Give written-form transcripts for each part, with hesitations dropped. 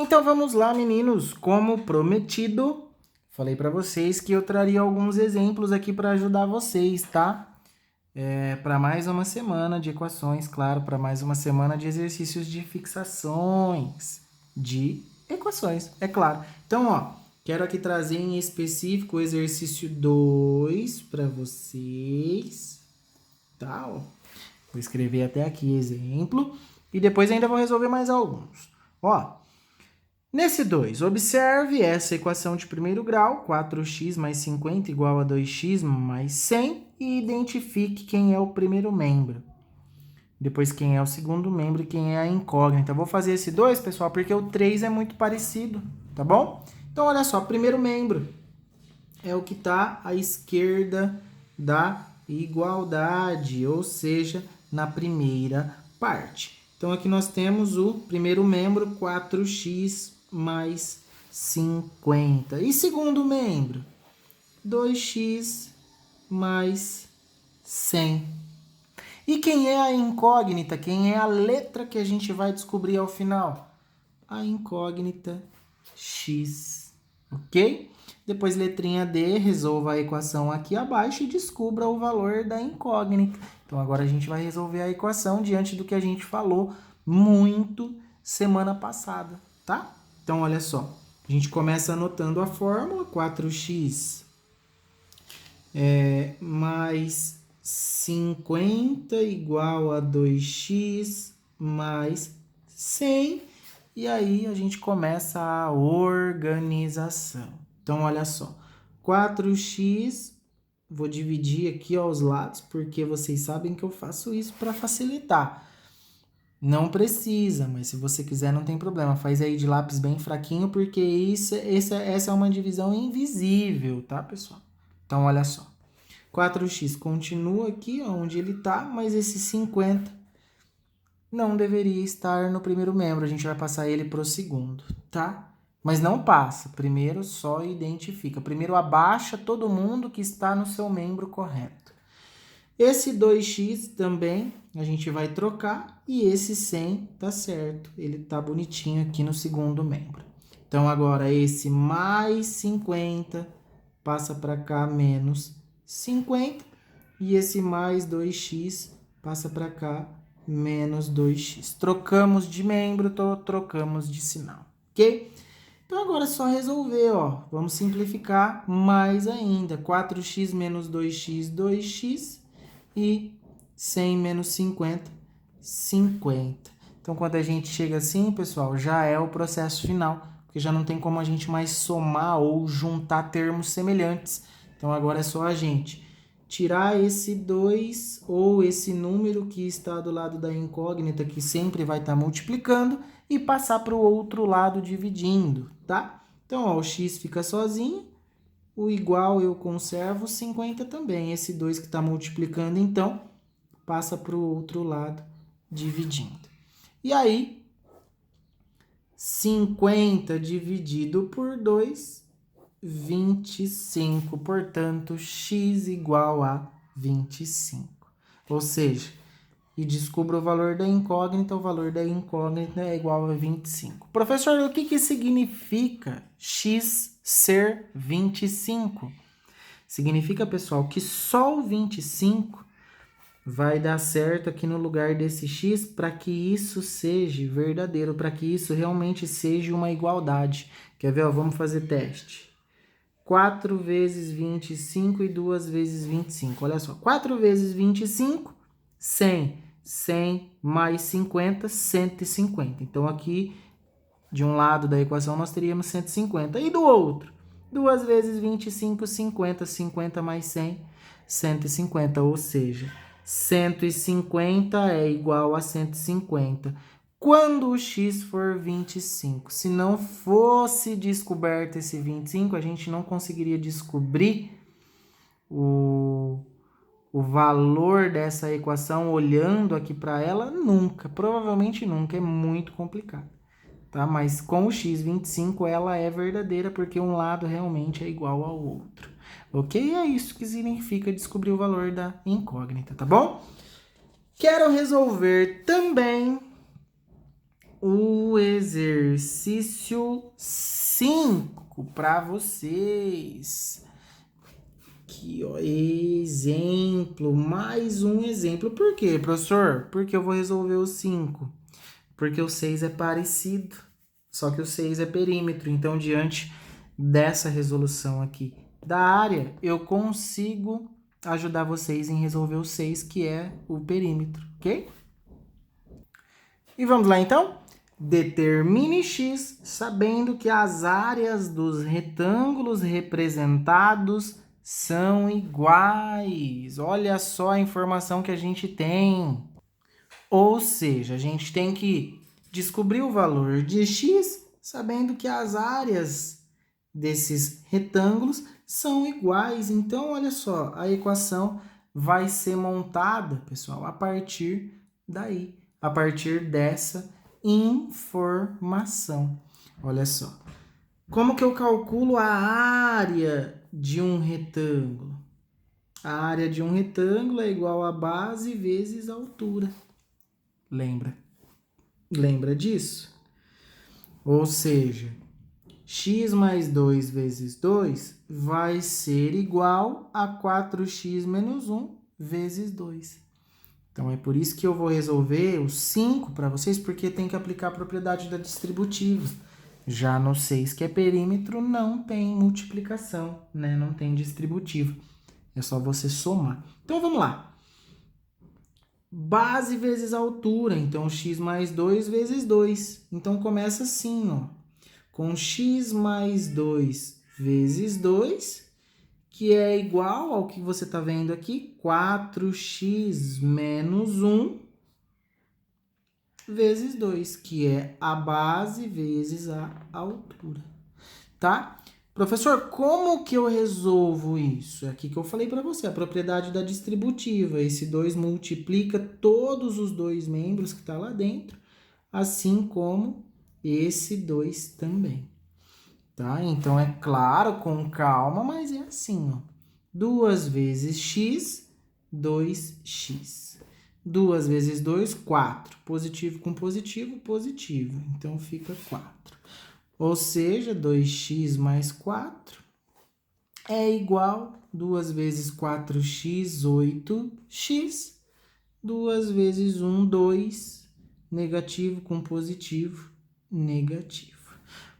Então vamos lá, meninos. Como prometido, falei para vocês que eu traria alguns exemplos aqui para ajudar vocês, tá? Para mais uma semana de equações, claro, para mais uma semana de exercícios de fixações de equações, é claro. Então, ó, quero aqui trazer em específico o exercício 2 para vocês, tá? Ó, vou escrever até aqui exemplo e depois ainda vou resolver mais alguns. Ó, nesse 2, observe essa equação de primeiro grau, 4x mais 50 igual a 2x mais 100, e identifique quem é o primeiro membro. Depois quem é o segundo membro e quem é a incógnita. Vou fazer esse 2, pessoal, porque o 3 é muito parecido, tá bom? Então, olha só, primeiro membro é o que está à esquerda da igualdade, ou seja, na primeira parte. Então, aqui nós temos o primeiro membro, 4x mais 50. E segundo membro, 2x mais 100. E quem é a incógnita? Quem é a letra que a gente vai descobrir ao final? A incógnita x, ok? Depois, letrinha D, resolva a equação aqui abaixo e descubra o valor da incógnita. Então, agora a gente vai resolver a equação diante do que a gente falou muito semana passada, tá? Então, olha só. A gente começa anotando a fórmula, 4x mais 50 igual a 2x mais 100. E aí a gente começa a organização. Então, olha só. 4x, vou dividir aqui aos lados, porque vocês sabem que eu faço isso para facilitar. Não precisa, mas se você quiser não tem problema. Faz aí de lápis bem fraquinho, porque essa é uma divisão invisível, tá, pessoal? Então, olha só. 4x continua aqui onde ele está, mas esse 50 não deveria estar no primeiro membro. A gente vai passar ele para o segundo, tá? Mas não passa. Primeiro só identifica. Primeiro abaixa todo mundo que está no seu membro correto. Esse 2x também a gente vai trocar e esse 100 tá certo. Ele tá bonitinho aqui no segundo membro. Então agora esse mais 50 passa para cá menos 50 e esse mais 2x passa para cá menos 2x. Trocamos de membro, trocamos de sinal, ok? Então, agora é só resolver, ó. Vamos simplificar mais ainda. 4x menos 2x, 2x. E 100 menos 50, 50. Então, quando a gente chega assim, pessoal, já é o processo final. Porque já não tem como a gente mais somar ou juntar termos semelhantes. Então, agora é só a gente tirar esse 2 ou esse número que está do lado da incógnita, que sempre vai estar multiplicando, e passar para o outro lado dividindo, tá? Então, ó, o x fica sozinho, o igual eu conservo, 50 também. Esse 2 que está multiplicando, então, passa para o outro lado dividindo. E aí, 50 dividido por 2, 25. Portanto, x igual a 25. Ou seja, e descubra o valor da incógnita. O valor da incógnita é igual a 25. Professor, o que significa x ser 25? Significa, pessoal, que só o 25 vai dar certo aqui no lugar desse x para que isso seja verdadeiro, para que isso realmente seja uma igualdade. Quer ver? Ó, vamos fazer teste. 4 vezes 25 e 2 vezes 25. Olha só, 4 vezes 25, 100. 100 mais 50, 150. Então, aqui, de um lado da equação, nós teríamos 150. E do outro? 2 vezes 25, 50. 50 mais 100, 150. Ou seja, 150 é igual a 150. Quando o x for 25, se não fosse descoberto esse 25, a gente não conseguiria descobrir o valor dessa equação olhando aqui para ela nunca, provavelmente nunca, é muito complicado, tá? Mas com o x 25 ela é verdadeira porque um lado realmente é igual ao outro, ok? É isso que significa descobrir o valor da incógnita, tá bom? Quero resolver também o exercício 5 para vocês. Aqui, ó, exemplo, mais um exemplo. Por quê, professor? Porque eu vou resolver o 5. Porque o 6 é parecido, só que o 6 é perímetro. Então, diante dessa resolução aqui da área, eu consigo ajudar vocês em resolver o 6, que é o perímetro, ok? E vamos lá, então? Determine x sabendo que as áreas dos retângulos representados são iguais. Olha só a informação que a gente tem. Ou seja, a gente tem que descobrir o valor de x sabendo que as áreas desses retângulos são iguais. Então, olha só, a equação vai ser montada, pessoal, a partir daí, a partir dessa informação. Olha só. Como que eu calculo a área de um retângulo? A área de um retângulo é igual a base vezes a altura. Lembra? Lembra disso? Ou seja, x mais 2 vezes 2 vai ser igual a 4x menos 1 vezes 2. Então, é por isso que eu vou resolver o 5 para vocês, porque tem que aplicar a propriedade da distributiva. Já no 6, que é perímetro, não tem multiplicação, né? Não tem distributiva. É só você somar. Então, vamos lá. Base vezes altura, então x mais 2 vezes 2. Então, começa assim, ó. Com x mais 2 vezes 2, que é igual ao que você está vendo aqui, 4x menos 1 vezes 2, que é a base vezes a altura, tá? Professor, como que eu resolvo isso? É aqui que eu falei para você, a propriedade da distributiva. Esse 2 multiplica todos os dois membros que está lá dentro, assim como esse 2 também. Tá? Então, é claro, com calma, mas é assim, ó. 2 vezes x, 2x. 2 vezes 2, 4. Positivo com positivo, positivo. Então, fica 4. Ou seja, 2x mais 4 é igual a 2 vezes 4x, 8x. 2 vezes 1, 2. Negativo com positivo, negativo.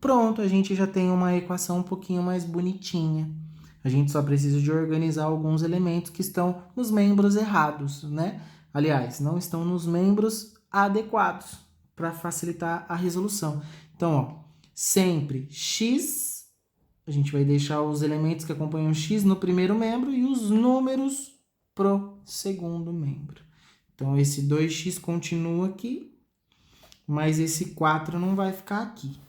Pronto, a gente já tem uma equação um pouquinho mais bonitinha. A gente só precisa de organizar alguns elementos que estão nos membros errados, né? Aliás, não estão nos membros adequados para facilitar a resolução. Então, ó, sempre x, a gente vai deixar os elementos que acompanham x no primeiro membro e os números pro segundo membro. Então, esse 2x continua aqui, mas esse 4 não vai ficar aqui.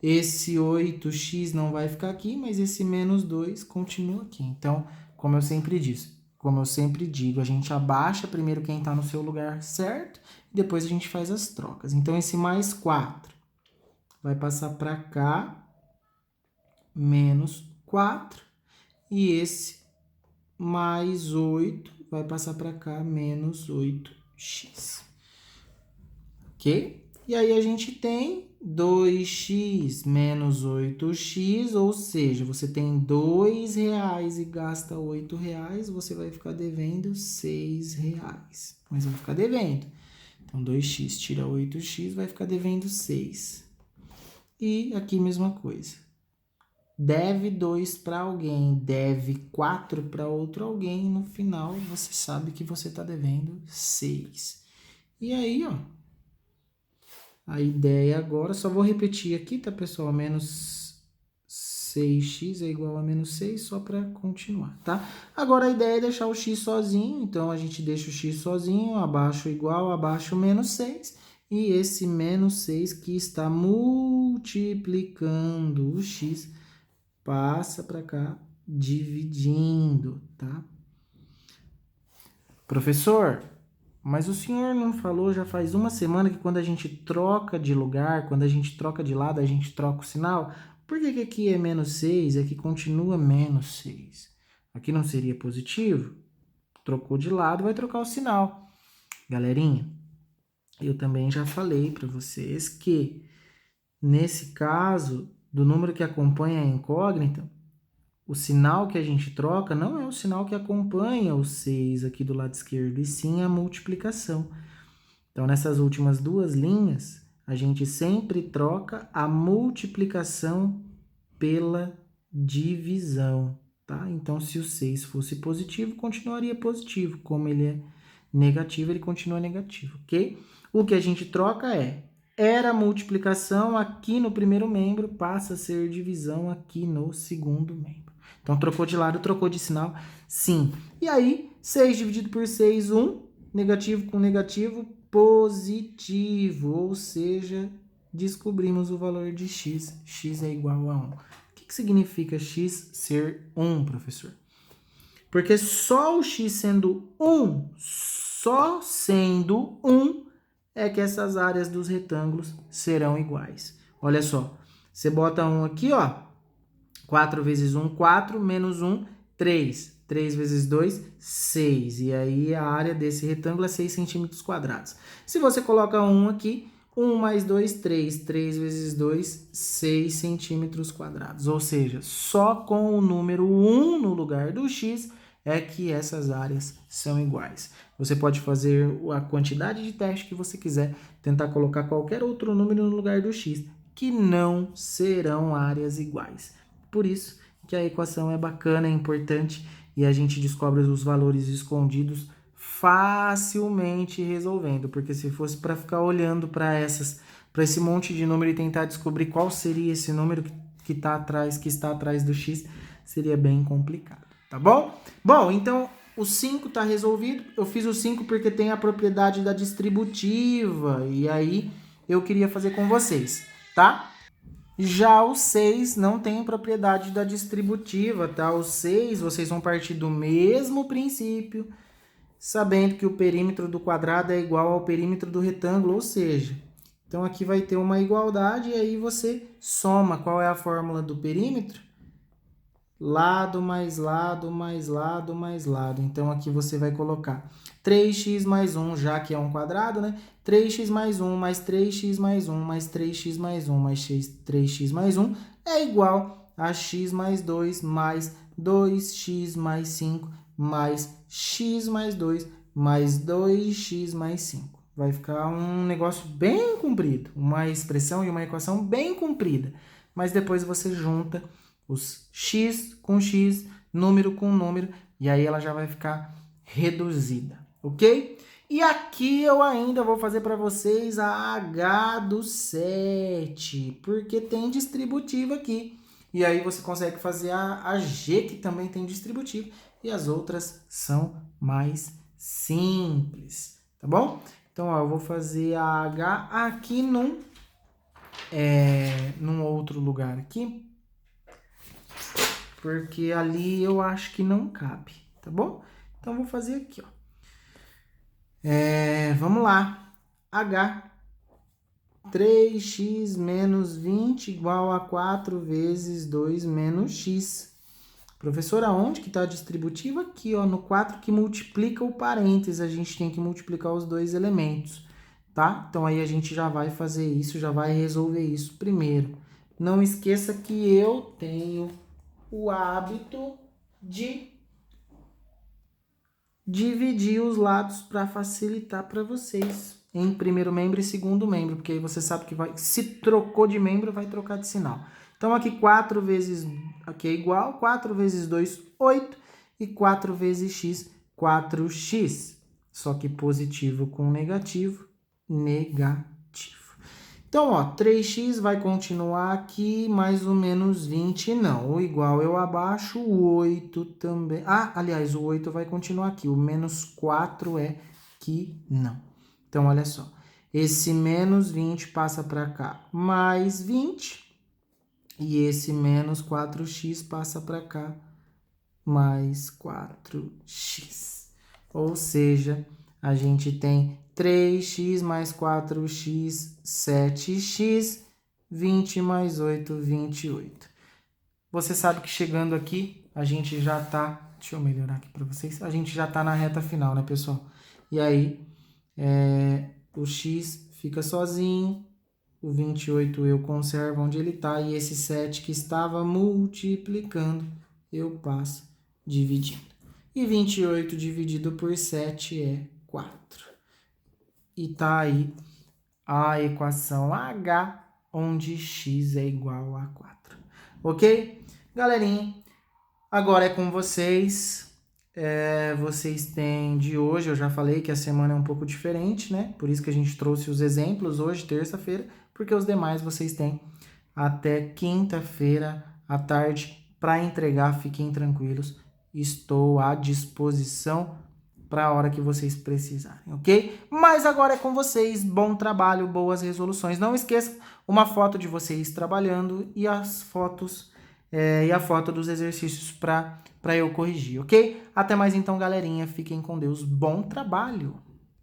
Esse 8x não vai ficar aqui, mas esse menos 2 continua aqui. Então, como eu sempre digo, a gente abaixa primeiro quem está no seu lugar certo, e depois a gente faz as trocas. Então, esse mais 4 vai passar para cá, menos 4, e esse mais 8 vai passar para cá, menos 8x. Ok? E aí a gente tem 2x menos 8x, ou seja, você tem R$2 e gasta R$8, você vai ficar devendo R$6. Mas vai ficar devendo. Então, 2x tira 8x, vai ficar devendo 6. E aqui mesma coisa. Deve 2 para alguém, deve 4 para outro alguém, no final você sabe que você está devendo 6. E aí, ó. A ideia agora, só vou repetir aqui, tá, pessoal? Menos 6x é igual a menos 6, só para continuar, tá? Agora, a ideia é deixar o x sozinho, então a gente deixa o x sozinho, abaixo igual, abaixo menos 6, e esse menos 6 que está multiplicando o x, passa para cá, dividindo, tá? Professor, mas o senhor não falou já faz uma semana que quando a gente troca de lugar, quando a gente troca de lado, a gente troca o sinal? Por que que aqui é menos 6 e aqui continua menos 6? Aqui não seria positivo? Trocou de lado, vai trocar o sinal. Galerinha, eu também já falei para vocês que, nesse caso, do número que acompanha a incógnita, o sinal que a gente troca não é o sinal que acompanha o 6 aqui do lado esquerdo, e sim a multiplicação. Então, nessas últimas duas linhas, a gente sempre troca a multiplicação pela divisão, tá? Então, se o 6 fosse positivo, continuaria positivo. Como ele é negativo, ele continua negativo, ok? O que a gente troca era multiplicação aqui no primeiro membro, passa a ser divisão aqui no segundo membro. Então, trocou de lado, trocou de sinal, sim. E aí, 6 dividido por 6, 1. Negativo com negativo, positivo. Ou seja, descobrimos o valor de x. X é igual a 1. O que significa x ser 1, professor? Porque só o x sendo 1, só sendo 1, é que essas áreas dos retângulos serão iguais. Olha só, você bota 1 aqui, ó. 4 vezes 1, 4, menos 1, 3. 3 vezes 2, 6. E aí a área desse retângulo é 6 centímetros quadrados. Se você coloca 1 aqui, 1 mais 2, 3. 3 vezes 2, 6 centímetros quadrados. Ou seja, só com o número 1 no lugar do x é que essas áreas são iguais. Você pode fazer a quantidade de teste que você quiser, tentar colocar qualquer outro número no lugar do x, que não serão áreas iguais. Por isso que a equação é bacana, é importante, e a gente descobre os valores escondidos facilmente resolvendo, porque se fosse para ficar olhando para esse monte de número e tentar descobrir qual seria esse número que está atrás do x, seria bem complicado, tá bom? Bom, então o 5 está resolvido. Eu fiz o 5 porque tem a propriedade da distributiva, e aí eu queria fazer com vocês, tá? Já o 6 não tem propriedade da distributiva, tá? O 6, vocês vão partir do mesmo princípio, sabendo que o perímetro do quadrado é igual ao perímetro do retângulo, ou seja, então aqui vai ter uma igualdade e aí você soma. Qual é a fórmula do perímetro? Lado mais lado mais lado mais lado. Então aqui você vai colocar 3x mais 1, já que é um quadrado, né? 3x mais 1 mais 3x mais 1 mais 3x mais 1 mais 3x mais 1 é igual a x mais 2 mais 2x mais 5 mais x mais 2 mais 2x mais 5. Vai ficar um negócio bem comprido, uma expressão e uma equação bem comprida. Mas depois você junta os x com x, número com número, e aí ela já vai ficar reduzida, ok? E aqui eu ainda vou fazer para vocês a H do 7, porque tem distributivo aqui. E aí você consegue fazer a G, que também tem distributivo, e as outras são mais simples, tá bom? Então, ó, eu vou fazer a H aqui num outro lugar aqui, porque ali eu acho que não cabe, tá bom? Então, vou fazer aqui, ó. Vamos lá. H. 3x menos 20 igual a 4 vezes 2 menos x. Professor, aonde que está a distributiva? Aqui, ó, no 4 que multiplica o parênteses. A gente tem que multiplicar os dois elementos, tá? Então, aí a gente já vai fazer isso, já vai resolver isso primeiro. Não esqueça que eu tenho o hábito de dividir os lados para facilitar para vocês em primeiro membro e segundo membro, porque aí você sabe que se trocou de membro, vai trocar de sinal. Então, aqui 4 vezes, aqui é igual, 4 vezes 2, 8, e 4 vezes x, 4x. Só que positivo com negativo, negativo. Então, ó, 3x vai continuar aqui, mais ou menos 20 não. O igual eu abaixo, o 8 também. Ah, aliás, o 8 vai continuar aqui. O menos 4 é que não. Então, olha só. Esse menos 20 passa para cá, mais 20. E esse menos 4x passa para cá, mais 4x. Ou seja, a gente tem 3x mais 4x, 7x, 20 mais 8, 28. Você sabe que chegando aqui, a gente já tá... Deixa eu melhorar aqui para vocês. A gente já tá na reta final, né, pessoal? E aí, o x fica sozinho, o 28 eu conservo onde ele está, e esse 7 que estava multiplicando, eu passo dividindo. E 28 dividido por 7 é 4. E tá aí a equação H, onde x é igual a 4. Ok? Galerinha, agora é com vocês. Vocês têm de hoje, eu já falei que a semana é um pouco diferente, né? Por isso que a gente trouxe os exemplos hoje, terça-feira, porque os demais vocês têm até quinta-feira à tarde para entregar. Fiquem tranquilos, estou à disposição para a hora que vocês precisarem, ok? Mas agora é com vocês, bom trabalho, boas resoluções. Não esqueça uma foto de vocês trabalhando e as fotos e a foto dos exercícios para eu corrigir, ok? Até mais então, galerinha. Fiquem com Deus. Bom trabalho!